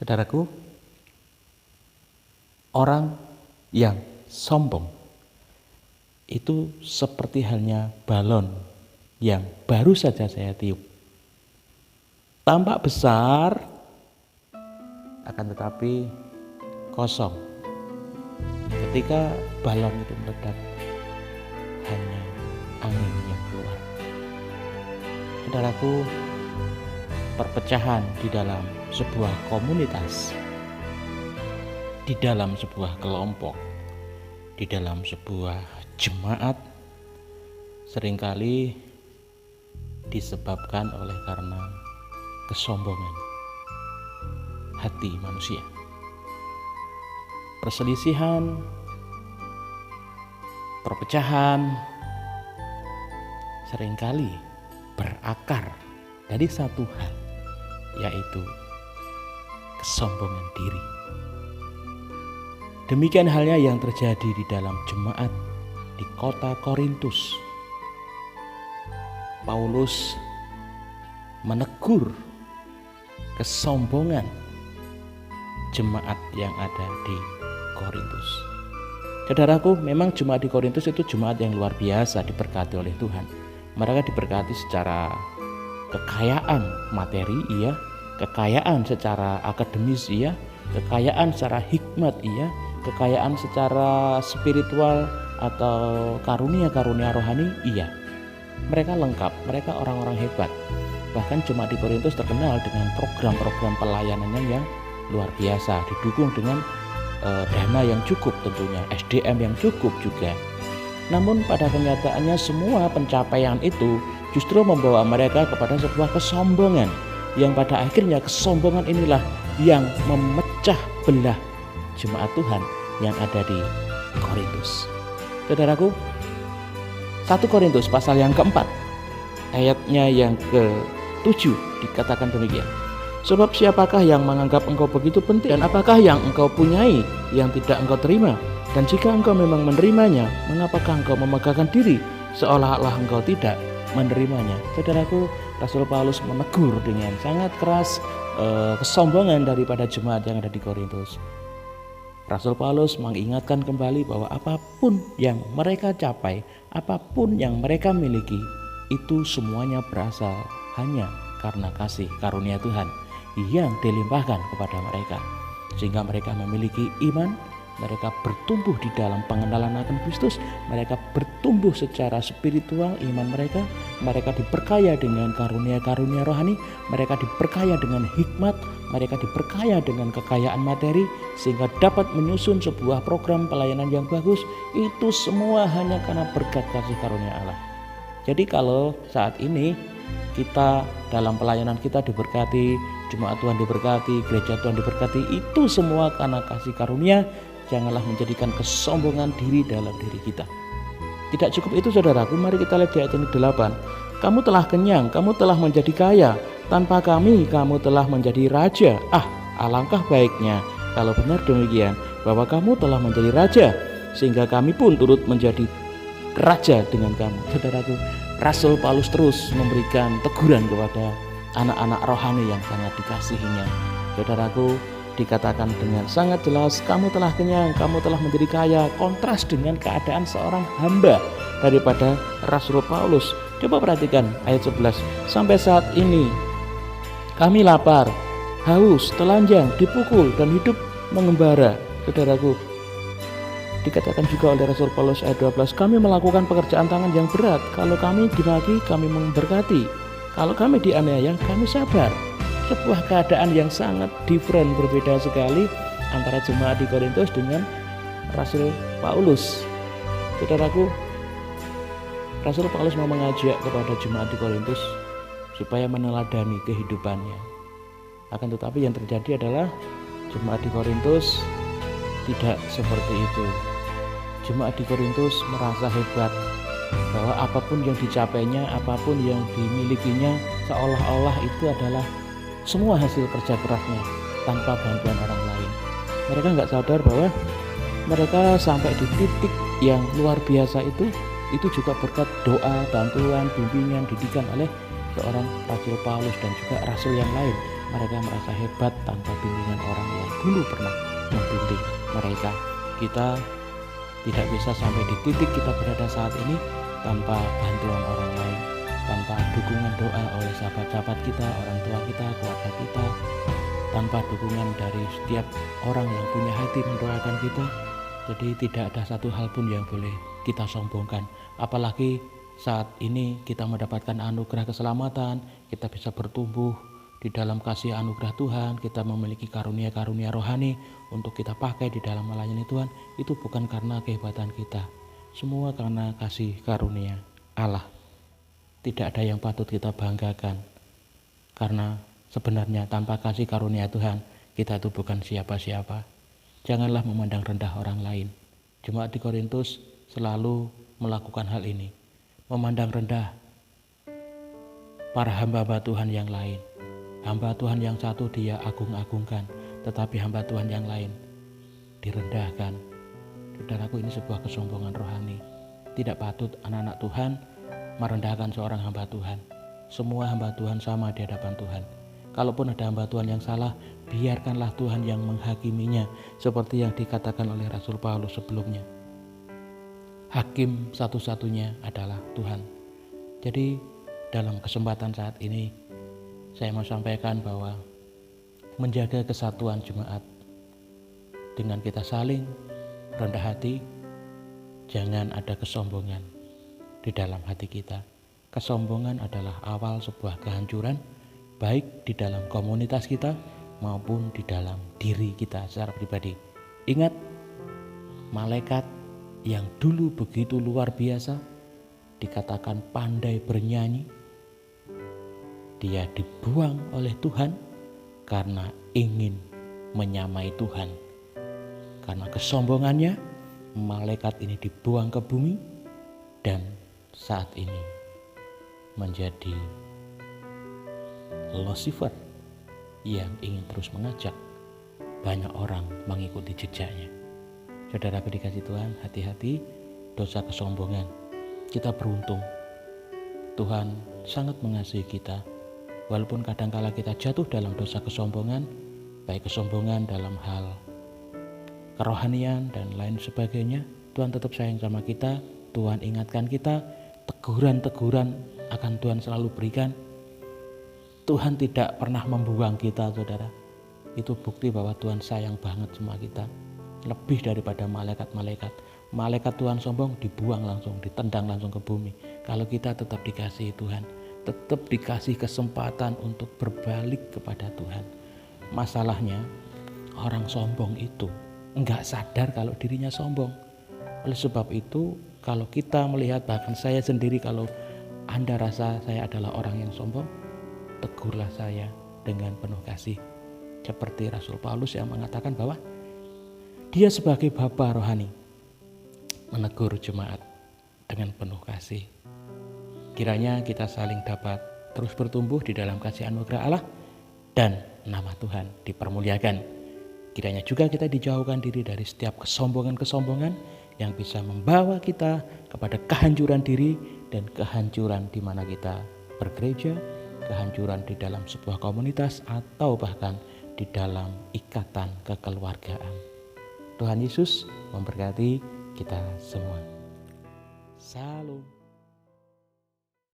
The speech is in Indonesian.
Saudaraku, orang yang sombong itu seperti halnya balon yang baru saja saya tiup. Tampak besar, akan tetapi kosong. Ketika balon itu meledak, hanya angin yang keluar. Saudaraku, perpecahan di dalam sebuah komunitas, di dalam sebuah kelompok, di dalam sebuah jemaat seringkali disebabkan oleh karena kesombongan hati manusia. Perselisihan, perpecahan seringkali berakar dari satu hal, yaitu kesombongan diri. Demikian halnya yang terjadi di dalam jemaat di kota Korintus. Paulus menegur kesombongan jemaat yang ada di Korintus. Saudaraku, memang jemaat di Korintus itu jemaat yang luar biasa, diberkati oleh Tuhan. Mereka diberkati secara kekayaan materi, iya, kekayaan secara akademis, iya, kekayaan secara hikmat, iya, kekayaan secara spiritual atau karunia-karunia rohani, iya. Mereka lengkap, mereka orang-orang hebat. Bahkan jemaat di Korintus terkenal dengan program-program pelayanannya yang luar biasa, didukung dengan dana yang cukup tentunya, SDM yang cukup juga. Namun pada kenyataannya semua pencapaian itu justru membawa mereka kepada sebuah kesombongan, yang pada akhirnya kesombongan inilah yang memecah belah jemaat Tuhan yang ada di Korintus. Saudaraku, 1 Korintus pasal yang keempat ayatnya yang ke-7 dikatakan demikian. Sebab siapakah yang menganggap engkau begitu penting, dan apakah yang engkau punyai yang tidak engkau terima? Dan jika engkau memang menerimanya, mengapakah engkau memegahkan diri seolah-olah engkau tidak menerimanya? Saudaraku, Rasul Paulus menegur dengan sangat keras kesombongan daripada jemaat yang ada di Korintus. Rasul Paulus mengingatkan kembali bahwa apapun yang mereka capai, apapun yang mereka miliki, itu semuanya berasal hanya karena kasih karunia Tuhan yang dilimpahkan kepada mereka, sehingga mereka memiliki iman, mereka bertumbuh di dalam pengenalan akan Kristus, mereka bertumbuh secara spiritual iman mereka diperkaya dengan karunia-karunia rohani, mereka diperkaya dengan hikmat, mereka diperkaya dengan kekayaan materi, sehingga dapat menyusun sebuah program pelayanan yang bagus. Itu semua hanya karena berkat kasih karunia Allah. Jadi kalau saat ini kita dalam pelayanan kita diberkati, jemaat Tuhan diberkati, gereja Tuhan diberkati, itu semua karena kasih karunia. Janganlah menjadikan kesombongan diri dalam diri kita. Tidak cukup itu saudaraku, mari kita lihat di ayat yang 8. Kamu telah kenyang, kamu telah menjadi kaya, tanpa kami kamu telah menjadi raja. Alangkah baiknya kalau benar demikian, bahwa kamu telah menjadi raja, sehingga kami pun turut menjadi raja dengan kamu. Saudaraku, Rasul Paulus terus memberikan teguran kepada anak-anak rohani yang sangat dikasihinya. Saudaraku, dikatakan dengan sangat jelas, kamu telah kenyang, kamu telah menjadi kaya. Kontras dengan keadaan seorang hamba daripada Rasul Paulus. Coba perhatikan ayat 11. Sampai saat ini kami lapar, haus, telanjang, dipukul, dan hidup mengembara. Saudaraku, dikatakan juga oleh Rasul Paulus ayat 12, kami melakukan pekerjaan tangan yang berat. Kalau kami dimaki, kami memberkati. Kalau kami dianiaya, kami sabar. Sebuah keadaan yang sangat different, berbeda sekali antara jemaat di Korintus dengan Rasul Paulus. Saudaraku, Rasul Paulus mau mengajak kepada jemaat di Korintus supaya meneladani kehidupannya. Akan tetapi yang terjadi adalah jemaat di Korintus tidak seperti itu. Jemaat di Korintus merasa hebat bahwa apapun yang dicapainya, apapun yang dimilikinya, seolah-olah itu adalah semua hasil kerja kerasnya tanpa bantuan orang lain. Mereka nggak sadar bahwa mereka sampai di titik yang luar biasa itu juga berkat doa, bantuan, bimbingan, didikan oleh seorang Rasul Paulus dan juga rasul yang lain Mereka merasa hebat tanpa bimbingan orang yang dulu pernah membimbing mereka. Kita tidak bisa sampai di titik kita berada saat ini tanpa bantuan orang lain, tanpa dukungan doa oleh sahabat-sahabat kita, orang tua kita, keluarga kita, tanpa dukungan dari setiap orang yang punya hati mendoakan kita. Jadi tidak ada satu hal pun yang boleh kita sombongkan. Apalagi saat ini kita mendapatkan anugerah keselamatan, kita bisa bertumbuh di dalam kasih anugerah Tuhan, kita memiliki karunia-karunia rohani untuk kita pakai di dalam melayani Tuhan. Itu bukan karena kehebatan kita, semua karena kasih karunia Allah. Tidak ada yang patut kita banggakan, karena sebenarnya tanpa kasih karunia Tuhan, kita itu bukan siapa-siapa. Janganlah memandang rendah orang lain. Jemaat di Korintus selalu melakukan hal ini, memandang rendah para hamba-hamba Tuhan yang lain. Hamba Tuhan yang satu dia agung-agungkan, tetapi hamba Tuhan yang lain direndahkan. Saudaraku, ini sebuah kesombongan rohani. Tidak patut anak-anak Tuhan merendahkan seorang hamba Tuhan. Semua hamba Tuhan sama di hadapan Tuhan. Kalaupun ada hamba Tuhan yang salah, biarkanlah Tuhan yang menghakiminya, seperti yang dikatakan oleh Rasul Paulus sebelumnya. Hakim satu-satunya adalah Tuhan. Jadi dalam kesempatan saat ini saya mau sampaikan bahwa menjaga kesatuan jemaat dengan kita saling rendah hati, jangan ada kesombongan di dalam hati kita. Kesombongan adalah awal sebuah kehancuran, baik di dalam komunitas kita maupun di dalam diri kita secara pribadi. Ingat, malaikat yang dulu begitu luar biasa, dikatakan pandai bernyanyi, dia dibuang oleh Tuhan karena ingin menyamai Tuhan. Karena kesombongannya, malaikat ini dibuang ke bumi dan saat ini menjadi Lucifer yang ingin terus mengajak banyak orang mengikuti jejaknya. Saudara dikasih Tuhan, hati-hati dosa kesombongan. Kita beruntung, Tuhan sangat mengasihi kita. Walaupun kadangkala kita jatuh dalam dosa kesombongan, baik kesombongan dalam hal kerohanian dan lain sebagainya, Tuhan tetap sayang sama kita. Tuhan ingatkan kita, teguran-teguran akan Tuhan selalu berikan. Tuhan tidak pernah membuang kita, saudara. Itu bukti bahwa Tuhan sayang banget sama kita, lebih daripada malaikat-malaikat. Malaikat Tuhan sombong, dibuang langsung, ditendang langsung ke bumi. Kalau kita tetap dikasihi Tuhan, tetap dikasih kesempatan untuk berbalik kepada Tuhan. Masalahnya orang sombong itu enggak sadar kalau dirinya sombong. Oleh sebab itu, kalau kita melihat, bahkan saya sendiri, kalau Anda rasa saya adalah orang yang sombong, tegurlah saya dengan penuh kasih. Seperti Rasul Paulus yang mengatakan bahwa dia sebagai bapa rohani menegur jemaat dengan penuh kasih. Kiranya kita saling dapat terus bertumbuh di dalam kasih anugerah Allah dan nama Tuhan dipermuliakan. Kiranya juga kita dijauhkan diri dari setiap kesombongan-kesombongan yang bisa membawa kita kepada kehancuran diri dan kehancuran di mana kita bergereja, kehancuran di dalam sebuah komunitas atau bahkan di dalam ikatan kekeluargaan. Tuhan Yesus memberkati kita semua. Salam.